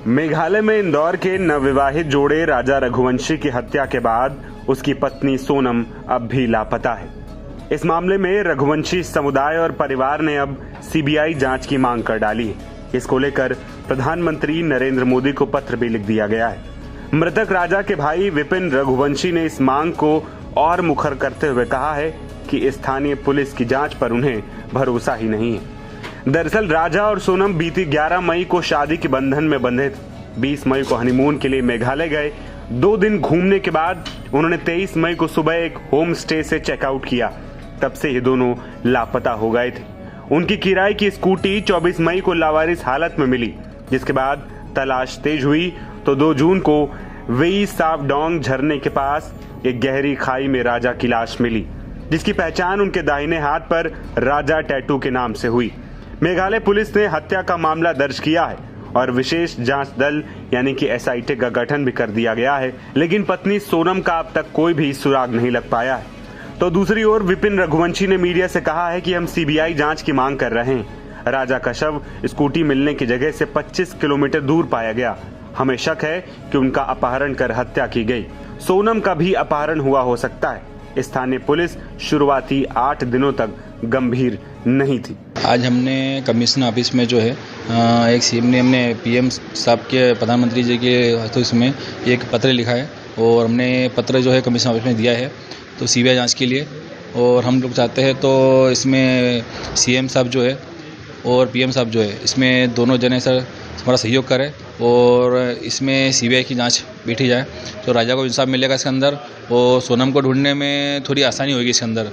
मेघालय में इंदौर के नवविवाहित जोड़े राजा रघुवंशी की हत्या के बाद उसकी पत्नी सोनम अब भी लापता है। इस मामले में रघुवंशी समुदाय और परिवार ने अब सीबीआई जांच की मांग कर डाली है। इसको लेकर प्रधानमंत्री नरेंद्र मोदी को पत्र भी लिख दिया गया है। मृतक राजा के भाई विपिन रघुवंशी ने इस मांग को और मुखर करते हुए कहा है कि स्थानीय पुलिस की जांच पर उन्हें भरोसा ही नहीं है। दरअसल राजा और सोनम बीती 11 मई को शादी के बंधन में बंधे थे। 20 मई को हनीमून के लिए मेघालय गए। 2 दिन घूमने के बाद उन्होंने 23 मई को सुबह एक होम स्टे से चेकआउट किया। तब से ये दोनों लापता हो गए थे। उनकी किराए की स्कूटी 24 मई को लावारिस हालत में मिली, जिसके बाद तलाश तेज हुई तो 2 जून को वेई सावडोंग झरने के पास एक गहरी खाई में राजा की लाश मिली, जिसकी पहचान उनके दाहिने हाथ पर राजा टैटू के नाम से हुई। मेघालय पुलिस ने हत्या का मामला दर्ज किया है और विशेष जांच दल यानी कि एसआईटी का गठन भी कर दिया गया है, लेकिन पत्नी सोनम का अब तक कोई भी सुराग नहीं लग पाया है। तो दूसरी ओर विपिन रघुवंशी ने मीडिया से कहा है कि हम सीबीआई जांच की मांग कर रहे हैं। राजा का शव स्कूटी मिलने की जगह से 25 किलोमीटर दूर पाया गया। हमें शक है कि उनका अपहरण कर हत्या की गई। सोनम का भी अपहरण हुआ हो सकता है। स्थानीय पुलिस शुरुआती 8 दिनों तक गंभीर नहीं थी। आज हमने कमीशन ऑफिस में जो है एक सीएम ने हमने पीएम साहब के प्रधानमंत्री जी के ऑफिस में एक पत्र लिखा है और हमने पत्र जो है कमीशन ऑफिस में दिया है तो सीबीआई जांच के लिए। और हम लोग चाहते हैं तो इसमें सीएम साहब जो है और पीएम साहब जो है इसमें दोनों जने सर हमारा सहयोग करें और इसमें सीबीआई की जांच बैठी जाए तो राजा को इंसाफ मिलेगा इसके अंदर और सोनम को ढूंढने में थोड़ी आसानी होगी इसके अंदर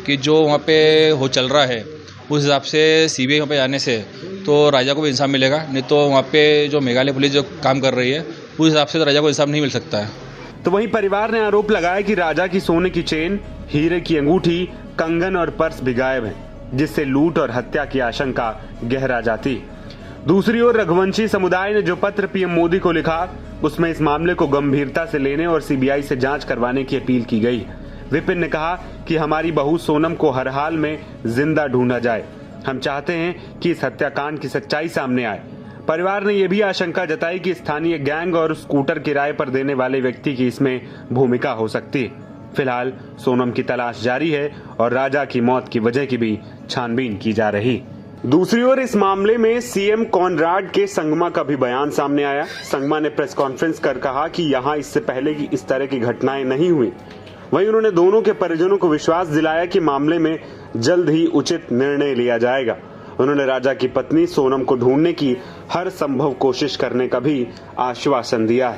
कि जो वहाँ पे हो चल रहा है उस हिसाब से सीबीआई वहाँ पे आने से तो राजा को भी इंसाफ मिलेगा। नहीं तो वहाँ पे जो मेघालय पुलिस जो काम कर रही है उस हिसाब से तो राजा को इंसाफ नहीं मिल सकता है। तो वहीं परिवार ने आरोप लगाया कि राजा की सोने की चेन, हीरे की अंगूठी, कंगन और पर्स भी गायब हैं, जिससे लूट और हत्या की आशंका गहरा जाती है। दूसरी ओर रघुवंशी समुदाय ने जो पत्र पीएम मोदी को लिखा उसमें इस मामले को गंभीरता से लेने और सीबीआई से जांच करवाने की अपील की गई। विपिन ने कहा कि हमारी बहू सोनम को हर हाल में जिंदा ढूंढा जाए। हम चाहते हैं कि इस हत्याकांड की सच्चाई सामने आए। परिवार ने यह भी आशंका जताई कि स्थानीय गैंग और स्कूटर किराए पर देने वाले व्यक्ति की इसमें भूमिका हो सकती है। फिलहाल सोनम की तलाश जारी है और राजा की मौत की वजह की भी छानबीन की जा रही। दूसरी ओर इस मामले में सीएम कॉनराड के संगमा का भी बयान सामने आया। संगमा ने प्रेस कॉन्फ्रेंस कर कहा कि यहां इससे पहले की इस तरह की घटनाएं नहीं हुई। वहीं उन्होंने दोनों के परिजनों को विश्वास दिलाया कि मामले में जल्द ही उचित निर्णय लिया जाएगा। उन्होंने राजा की पत्नी सोनम को ढूंढने की हर संभव कोशिश करने का भी आश्वासन दिया है।